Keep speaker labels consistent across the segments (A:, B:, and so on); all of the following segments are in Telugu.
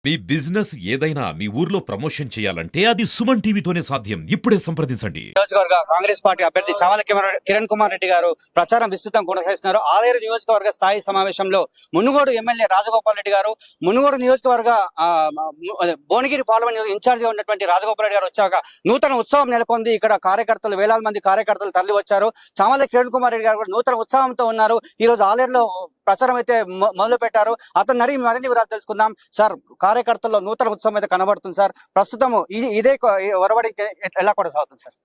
A: మీ బిజినెస్ ఏదైనా మీ ఊర్లో ప్రమోషన్ చేయాలంటే అది సుమన్ టీవీతోనే సాధ్యం. ఇప్పుడే సంప్రదించండి.
B: నియోజకవర్గ కాంగ్రెస్ పార్టీ అభ్యర్థి చామల కిరణ్ కుమార్ రెడ్డి గారు ప్రచారం విస్తృతం కొనసాగిస్తున్నారు. ఆలేరు నియోజకవర్గ స్థాయి సమావేశంలో మునుగోడు ఎమ్మెల్యే రాజగోపాల్ రెడ్డి గారు, మునుగోడు నియోజకవర్గ భువనగిరి పార్లమెంట్ ఇన్ఛార్జ్ గా ఉన్నటువంటి రాజగోపాల్ రెడ్డి గారు వచ్చాక నూతన ఉత్సవం నెలకొంది. ఇక్కడ కార్యకర్తలు, వేలాది మంది కార్యకర్తలు తరలి వచ్చారు. చామల కిరణ్ కుమార్ రెడ్డి గారు కూడా నూతన ఉత్సాహంతో ఉన్నారు. ఈ రోజు ఆలేరులో ప్రచారం అయితే మొదలు పెట్టారు. అతను అడిగి మరిన్ని వివరాలు తెలుసుకుందాం. సార్, కార్యకర్తల్లో నూతన ఉత్సవం అయితే కనబడుతుంది సార్. ప్రస్తుతం ఇదే వరవడి ఎలా కొనసాగుతుంది సార్?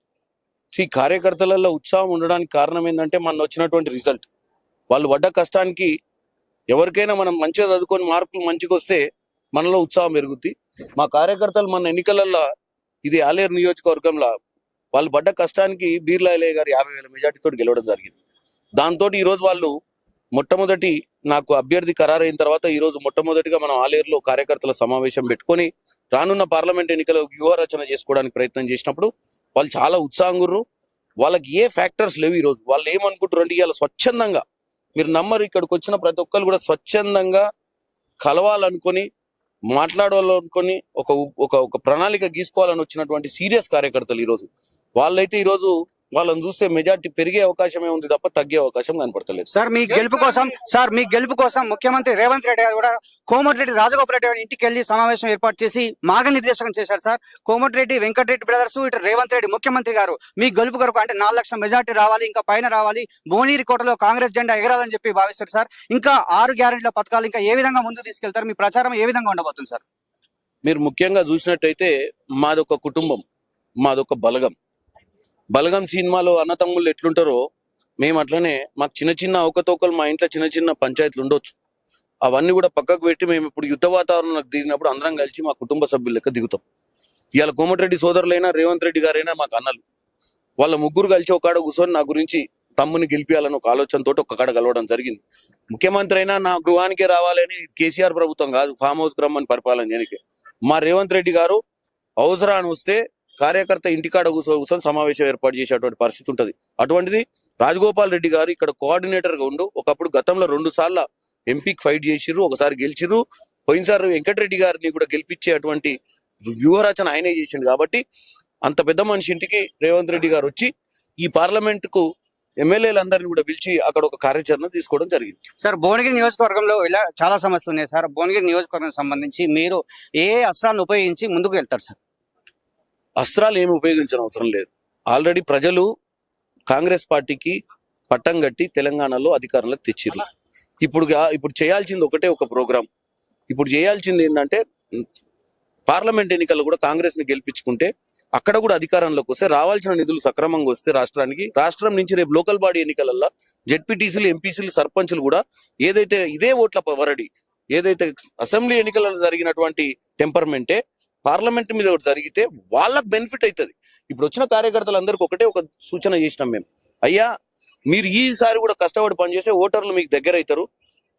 C: ఈ కార్యకర్తలలో ఉత్సాహం ఉండడానికి కారణం ఏంటంటే మన వచ్చినటువంటి రిజల్ట్. వాళ్ళు పడ్డ కష్టానికి ఎవరికైనా మనం మంచిగా చదువుకొని మార్కులు మంచిగా వస్తే మనలో ఉత్సాహం పెరుగుద్ది. మా కార్యకర్తలు మన ఎన్నికలలో ఇది ఆలేరు నియోజకవర్గంలో వాళ్ళు పడ్డ కష్టానికి బీర్లా ఎలయ్య గారు 50,000 మెజార్టీతో గెలవడం జరిగింది. దాంతో ఈరోజు వాళ్ళు మొట్టమొదటి నాకు అభ్యర్థి ఖరారైన తర్వాత ఈరోజు మొట్టమొదటిగా మనం ఆలేరులో కార్యకర్తల సమావేశం పెట్టుకొని రానున్న పార్లమెంట్ ఎన్నికల వ్యూహ రచన చేసుకోవడానికి ప్రయత్నం చేసినప్పుడు వాళ్ళు చాలా ఉత్సాహంగా, వాళ్ళకి ఏ ఫ్యాక్టర్స్ లేవు. ఈరోజు వాళ్ళు ఏమనుకుంటారు అంటే ఇవాళ స్వచ్ఛందంగా, మీరు నమ్మరు, ఇక్కడికి వచ్చిన ప్రతి ఒక్కరు కూడా స్వచ్ఛందంగా కలవాలనుకొని మాట్లాడాలనుకొని ఒక ప్రణాళిక గీసుకోవాలని వచ్చినటువంటి సీరియస్ కార్యకర్తలు ఈరోజు. వాళ్ళైతే ఈరోజు వాళ్ళని చూస్తే మెజార్టీ పెరిగే అవకాశమే ఉంది తప్ప తగ్గే అవకాశం కనపడతలేదు.
B: సార్, మీ గెలుపు కోసం ముఖ్యమంత్రి రేవంత్ రెడ్డి గారు కూడా కోమటిరెడ్డి రాజగోపాల్ రెడ్డి గారి ఇంటికి వెళ్లి సమావేశం ఏర్పాటు చేసి మార్గనిర్దేశకం చేశారు సార్. కోమటిరెడ్డి, వెంకటరెడ్డి బ్రదర్స్, ఇటు రేవంత్ రెడ్డి ముఖ్యమంత్రి గారు మీ గెలుపు కొరకు అంటే 4 లక్షల మెజార్టీ రావాలి, ఇంకా పైన రావాలి, భువనగిరి కోటలో కాంగ్రెస్ జెండా ఎగరాలని చెప్పి భావిస్తారు సార్. ఇంకా 6 గ్యారెంటీల పథకాలు ఇంకా ఏ విధంగా ముందు తీసుకెళ్తారు? మీ ప్రచారం ఏ విధంగా ఉండబోతుంది సార్?
C: మీరు ముఖ్యంగా చూసినట్టయితే మాదొక కుటుంబం, మాదొక బలగం సినిమాలో అన్నతమ్ముళ్ళు ఎట్లుంటారో మేము అట్లనే మాకు చిన్న చిన్న అవకతవకలు, మా ఇంట్లో చిన్న చిన్న పంచాయతీలు ఉండొచ్చు, అవన్నీ కూడా పక్కకు పెట్టి మేము ఇప్పుడు యుద్ధ వాతావరణంలోకి దిగినప్పుడు అందరం కలిసి మా కుటుంబ సభ్యుల లెక్క దిగుతాం. ఇవాళ కోమటిరెడ్డి సోదరులైనా రేవంత్ రెడ్డి గారైనా మాకు అన్నలు. వాళ్ళ ముగ్గురు కలిసి ఒక కాడ కూర్చొని నా గురించి తమ్ముని గెలిపియాలని ఒక ఆలోచనతో ఒక కాడ కలవడం జరిగింది. ముఖ్యమంత్రి అయినా నా గృహానికే రావాలని కేసీఆర్ ప్రభుత్వం కాదు, ఫామ్ హౌస్ రమ్మని పరిపాలన చేయడానికి. మా రేవంత్ రెడ్డి గారు అవసరాన్ని వస్తే కార్యకర్త ఇంటికాడ కూర్చొని సమావేశం ఏర్పాటు చేసేటువంటి పరిస్థితి ఉంటుంది. అటువంటిది రాజగోపాల్ రెడ్డి గారు ఇక్కడ కోఆర్డినేటర్ గా ఉండు ఒకప్పుడు గతంలో 2 సార్లు ఎంపీకి ఫైట్ చేసిర్రు, ఒకసారి గెలిచిర్రు. పోయినసారి వెంకటరెడ్డి గారిని కూడా గెలిపించేటువంటి వ్యూహరచన ఆయనే చేసిండు. కాబట్టి అంత పెద్ద మనిషి ఇంటికి రేవంత్ రెడ్డి గారు వచ్చి ఈ పార్లమెంట్ కు ఎమ్మెల్యేలందరినీ కూడా పిలిచి అక్కడ ఒక కార్యాచరణ తీసుకోవడం జరిగింది.
B: సార్, భువనగిరి నియోజకవర్గంలో ఇలా చాలా సమస్యలు ఉన్నాయి సార్. భువనగిరి నియోజకవర్గం సంబంధించి మీరు ఏ అస్త్రాలను ఉపయోగించి ముందుకు వెళ్తారు సార్?
C: అస్త్రాలు ఏమి ఉపయోగించిన అవసరం లేదు. ఆల్రెడీ ప్రజలు కాంగ్రెస్ పార్టీకి పట్టం కట్టి తెలంగాణలో అధికారంలోకి తెచ్చిర్రు. ఇప్పుడు చేయాల్సింది ఒక ప్రోగ్రాం. ఇప్పుడు చేయాల్సింది ఏంటంటే పార్లమెంట్ ఎన్నికల్లో కూడా కాంగ్రెస్ ని గెలిపించుకుంటే అక్కడ కూడా అధికారంలోకి వస్తే రావాల్సిన నిధులు సక్రమంగా వస్తే రాష్ట్రం నుంచి రేపు లోకల్ బాడీ ఎన్నికలలో జెడ్పీటీసీలు, ఎంపీసీలు, సర్పంచులు కూడా ఏదైతే ఇదే ఓట్ల వరడి ఏదైతే అసెంబ్లీ ఎన్నికలలో జరిగినటువంటి టెంపర్మెంటే పార్లమెంట్ మీద జరిగితే వాళ్ళకు బెనిఫిట్ అవుతుంది. ఇప్పుడు వచ్చిన కార్యకర్తలందరికీ ఒక సూచన చేసినాం మేము. అయ్యా, మీరు ఈసారి కూడా కష్టపడి పనిచేస్తే ఓటర్లు మీకు దగ్గర అవుతారు.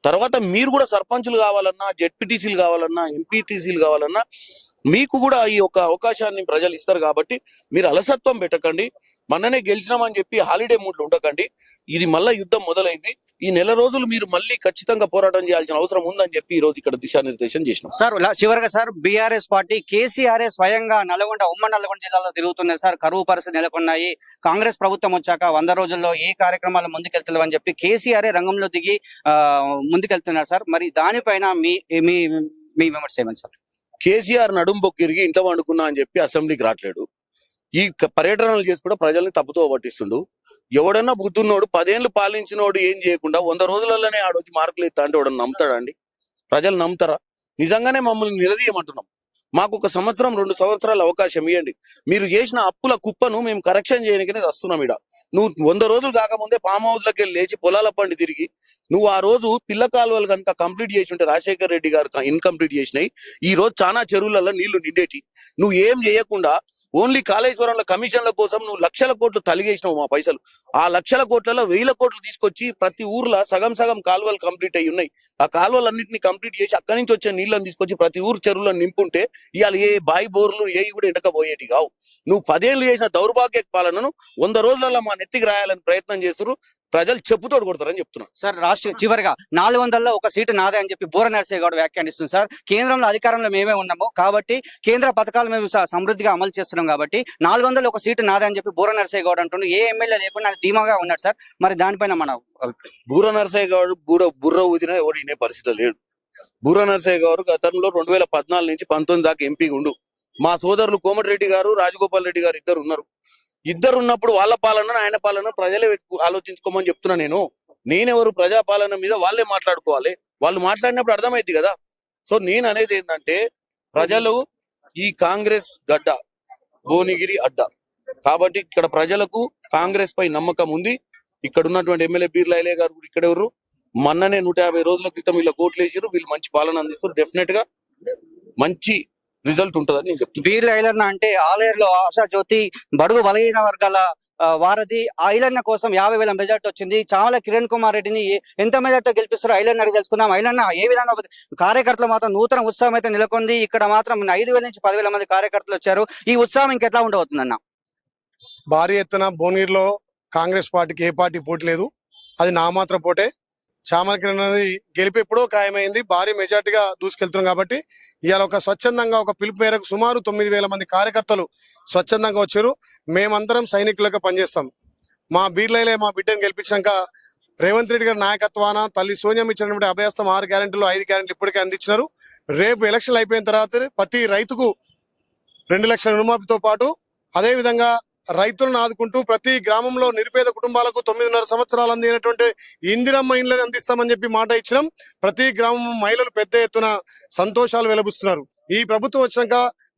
C: తర్వాత మీరు కూడా సర్పంచులు కావాలన్నా, జెడ్పీటీసీలు కావాలన్నా, ఎంపీటీసీలు కావాలన్నా మీకు కూడా ఈ ఒక అవకాశాన్ని ప్రజలు ఇస్తారు. కాబట్టి మీరు అలసత్వం పెట్టకండి, మొన్ననే గెలిచినామని చెప్పి హాలిడే మూడ్లు ఉండకండి. ఇది మళ్ళా యుద్ధం మొదలైంది. ఈ నెల రోజులు మీరు మళ్ళీ ఖచ్చితంగా పోరాటం చేయాల్సిన అవసరం ఉందని చెప్పి ఈ రోజు ఇక్కడ దిశానిర్దేశం చేసినాం
B: సార్. చివరిగా సార్, బీఆర్ఎస్ పార్టీ కేసీఆర్ స్వయంగా ఉమ్మడి నల్గొండ జిల్లాలో తిరుగుతున్నారు సార్. కరువు పరిస్థితి నెలకొన్నాయి. కాంగ్రెస్ ప్రభుత్వం వచ్చాక 100 రోజుల్లో ఏ కార్యక్రమాలు ముందుకెళ్తున్నామని చెప్పి కేసీఆర్ రంగంలో దిగి ముందుకెళ్తున్నారు సార్. మరి దానిపైన మీ విమర్శ ఏమని సార్?
C: కేసీఆర్ నడుంబొక్కిరిగి ఇంట్లో వండుకున్నా అని చెప్పి అసెంబ్లీకి రావట్లేడు. ఈ పర్యటనలు చేసి కూడా ప్రజల్ని తప్పుతో పట్టిస్తుండు. ఎవడన్నా బుద్ధున్నోడు 10 ఏళ్ళు పాలించినోడు ఏం చేయకుండా 100 రోజులలోనే ఆడొచ్చి మార్కులు ఇస్తా అంటే ఎవడన్నా నమ్ముతాడా అండి? ప్రజలు నమ్ముతారా? నిజంగానే మమ్మల్ని నిలదీయమంటున్నాం. మాకు 1 సంవత్సరం 2 సంవత్సరాల అవకాశం ఇవ్వండి. మీరు చేసిన అప్పుల కుప్పను మేము కరెక్షన్ చేయడానికనే వస్తున్నాం. నువ్వు 100 రోజులు కాకముందే ఫామ్ హౌస్ లకి లేచి పొలాల పండి తిరిగి నువ్వు ఆ రోజు పిల్ల కాలువలు కనుక కంప్లీట్ చేసి ఉంటే రాజశేఖర్ రెడ్డి గారు ఇన్కంప్లీట్ చేసినాయి. ఈ రోజు చాలా చెరువులలో నీళ్లు నిండేటి. నువ్వు ఏం చేయకుండా ఓన్లీ కాళేశ్వరంలో కమిషన్ల కోసం నువ్వు లక్షల కోట్లు తలిగేసినావు మా పైసలు. ఆ లక్షల కోట్లలో 1000 కోట్లు తీసుకొచ్చి ప్రతి ఊర్లో సగం కాలువలు కంప్లీట్ అయ్యి ఉన్నాయి. ఆ కాలువలన్నింటినీ కంప్లీట్ చేసి అక్కడి నుంచి వచ్చే నీళ్ళని తీసుకొచ్చి ప్రతి ఊరు చెరువులను నింపుంటే ఇవాళ ఏ బాయి బోర్లు ఏవి కూడా ఎండకపోయేటి కావు. నువ్వు 10 ఏళ్ళు చేసిన దౌర్భాగ్య పాలనను 100 రోజులలో మా నెత్తికి రాయాలని ప్రయత్నం చేస్తారు. ప్రజలు చెప్పుతోడు కొడతారని చెప్తున్నారు.
B: సార్ రాష్ట్ర చివరిగా 400లో ఒక సీటు నాదే అని చెప్పి బూర నరసయ్య గౌడ్ వ్యాఖ్యానిస్తుంది. సార్ కేంద్రంలో అధికారంలో మేమే ఉన్నాము కాబట్టి కేంద్ర పథకాలు మేము సమృద్ధిగా అమలు చేస్తున్నాం కాబట్టి 400లో ఒక సీటు నాదే అని చెప్పి బూర నరసయ్య గౌడ్ అంటుండే ఏ ఎమ్మెల్యే లేకుండా ఆయన ధీమాగా ఉన్నాడు సార్. మరి దానిపైన మన
C: బూర నరసయ్య గౌడ్ బుర్ర ఊదినా ఎవడు వినే పరిస్థితి లేడు. బూర నరసయ్య గౌడ్ గతంలో 2014 నుంచి 19 దాకా ఎంపీ ఉండు. మా సోదరులు కోమటిరెడ్డి గారు, రాజగోపాల్ రెడ్డి గారు ఇద్దరు ఉన్నారు. ఇద్దరు ఉన్నప్పుడు వాళ్ళ పాలన ఆయన పాలన ప్రజలే ఆలోచించుకోమని చెప్తున్నా. నేనెవరు ప్రజాపాలన మీద వాళ్ళే మాట్లాడుకోవాలి. వాళ్ళు మాట్లాడినప్పుడు అర్థమైంది కదా. సో నేను అనేది ఏంటంటే ప్రజలు ఈ కాంగ్రెస్ గడ్డ భువనగిరి అడ్డ కాబట్టి ఇక్కడ ప్రజలకు కాంగ్రెస్ పై నమ్మకం ఉంది. ఇక్కడ ఉన్నటువంటి ఎమ్మెల్యే బీర్లా ఐలయ్య గారు ఇక్కడ ఎవరు మొన్ననే 150 రోజుల క్రితం వీళ్ళ కోట్లు వేసారు. వీళ్ళు మంచి పాలన అందిస్తారు. డెఫినెట్ గా మంచి రిజల్ట్ ఉంటుందని నేను చెప్తున్నాను.
B: బీర్ల ఐలన్న అంటే ఆలేరులో ఆశా జ్యోతి బడుగు బలహీన వర్గాల వారధి. ఐలన్న కోసం 50,000 మెజార్టీ వచ్చింది. చామల కిరణ్ కుమార్ రెడ్డిని ఎంత మెజార్టీ గెలిపిస్తారో ఐలన్న అడిగి తెలుసుకుందాం. ఐలన్న ఏ విధంగా కార్యకర్తలు మాత్రం నూతన ఉత్సాహం అయితే నెలకొంది. ఇక్కడ మాత్రం 5,000 నుంచి 10,000 మంది కార్యకర్తలు వచ్చారు. ఈ ఉత్సాహం ఇంకెట్లా ఉండబోతుందన్న?
D: భారీ ఎత్తున భువనగిరిలో కాంగ్రెస్ పార్టీకి ఏ పార్టీ పోటీ లేదు. అది నామాత్ర పోటే. చామల కిరణ్ అనేది గెలిపి ఎప్పుడో ఖాయమైంది. భారీ మెజార్టీగా దూసుకెళ్తున్నాం కాబట్టి ఇవాళ ఒక స్వచ్ఛందంగా ఒక పిలుపు మేరకు సుమారు 9,000 మంది కార్యకర్తలు స్వచ్ఛందంగా వచ్చారు. మేమందరం సైనికులుగా పనిచేస్తాం. మా బీర్లైలే మా బిడ్డను గెలిపించాక రేవంత్ రెడ్డి గారి నాయకత్వాన తల్లి సోనియా ఇచ్చినటువంటి అభయస్థం 6 గ్యారెంటీలు 5 గ్యారెంటీలు ఇప్పటికే అందించినారు. రేపు ఎలక్షన్లు అయిపోయిన తర్వాత ప్రతి రైతుకు 2 లక్షల రుణమాఫీతో పాటు అదే విధంగా రైతులను ఆదుకుంటూ ప్రతి గ్రామంలో నిరుపేద కుటుంబాలకు 9.5 సంవత్సరాలు అందినటువంటి ఇందిరమ్మ ఇండ్లను అందిస్తామని చెప్పి మాట ఇచ్చినాం. ప్రతి గ్రామం మహిళలు పెద్ద ఎత్తున సంతోషాలు వెలబుస్తున్నారు. ఈ ప్రభుత్వం వచ్చినాక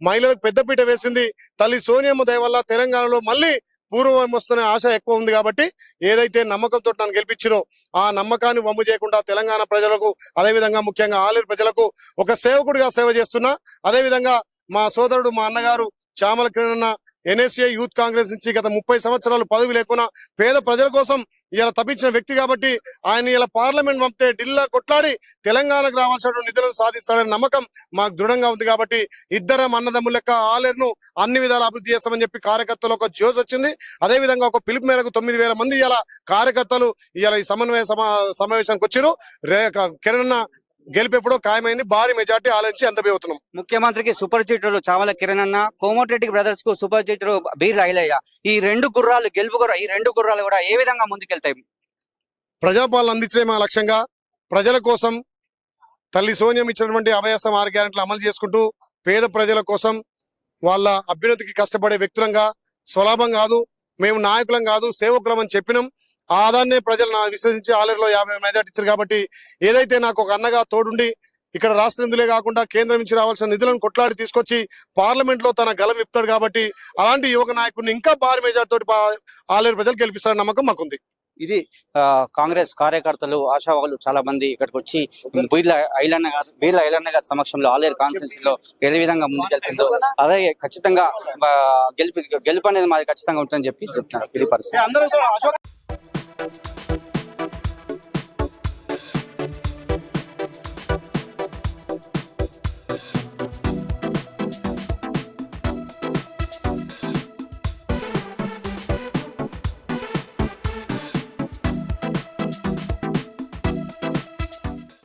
D: మహిళలకు పెద్దపీట వేసింది. తల్లి సోనియమ్మ దయ వల్ల తెలంగాణలో మళ్ళీ పూర్వం వస్తున్న ఆశ ఎక్కువ ఉంది కాబట్టి ఏదైతే నమ్మకంతో నన్ను గెలిపించారో ఆ నమ్మకాన్ని వమ్ము చేయకుండా తెలంగాణ ప్రజలకు అదేవిధంగా ముఖ్యంగా ఆలేరు ప్రజలకు ఒక సేవకుడిగా సేవ చేస్తున్నా. అదేవిధంగా మా సోదరుడు మా అన్నగారు చామల కిరణ్ ఎన్ఎస్ఏ యూత్ కాంగ్రెస్ నుంచి గత 30 సంవత్సరాలు పదవి లేకున్నా పేద ప్రజల కోసం ఇలా తప్పించిన వ్యక్తి కాబట్టి ఆయన ఇలా పార్లమెంట్ పంపితే ఢిల్లీలో కొట్లాడి తెలంగాణకు రావాల్సిన నిధులను సాధిస్తాడనే నమ్మకం మాకు దృఢంగా ఉంది కాబట్టి ఇద్దరం అన్నదమ్ముల లెక్క ఆలేరును అన్ని విధాలు అభివృద్ధి చేస్తామని చెప్పి కార్యకర్తలు ఒక జోస్ వచ్చింది. అదే విధంగా ఒక పిలుపు మేరకు 9,000 మంది ఇలా కార్యకర్తలు ఇలా ఈ సమావేశానికి వచ్చారు. కిరణ్ గెలిపెప్పుడో ఖాయమైంది. భారీ మెజార్టీ ఆలోచించి అందబోతున్నాం.
B: ముఖ్యమంత్రికి సూపర్ చీటర్ చామల కిరణ్ అన్న, కోమటిరెడ్డి బ్రదర్స్ కు సూపర్ చీటర్ బీర్ల ఐలయ్య. ఈ 2 గుర్రాలు ఈ 2 గుర్రాలు కూడా ఏ విధంగా ముందుకెళ్తాయి?
D: ప్రజాపాలన అందించే మా లక్ష్యంగా ప్రజల కోసం తల్లి సోనియం ఇచ్చినటువంటి అభయస్థం 6 గ్యారెంటీలు అమలు చేసుకుంటూ పేద ప్రజల కోసం వాళ్ళ అభ్యున్నతికి కష్టపడే వ్యక్తులంగా స్వలాభం కాదు, మేము నాయకులం కాదు, సేవకులం అని చెప్పినాం. ఆదాన్నే ప్రజలు విశ్వసించి ఆలేరులో 50 మెజార్టీ ఇచ్చారు కాబట్టి ఏదైతే నాకు ఒక అన్నగా తోడుండి ఇక్కడ రాష్ట్ర నిధులే కాకుండా కేంద్రం నుంచి రావాల్సిన నిధులను కొట్లాడి తీసుకొచ్చి పార్లమెంట్ లో తన గలం ఇస్తాడు కాబట్టి అలాంటి యువక నాయకుడిని ఇంకా భారీ మెజార్టీ తోటి ఆలేరు ప్రజలు గెలిపిస్తారని నమ్మకం మాకుంది.
B: ఇది కాంగ్రెస్ కార్యకర్తలు ఆశావాహులు చాలా మంది ఇక్కడికి వచ్చి బీర్ల ఐలన్న గారి సమక్షంలో ఆలేరు కాన్స్టిట్యున్సీ లో ఏ విధంగా ముందుకెళ్తుందో అదే ఖచ్చితంగా గెలుపు అనేది మాది ఖచ్చితంగా ఉంటుందని చెప్పి చెప్తున్నారు. ఇది పరిస్థితి.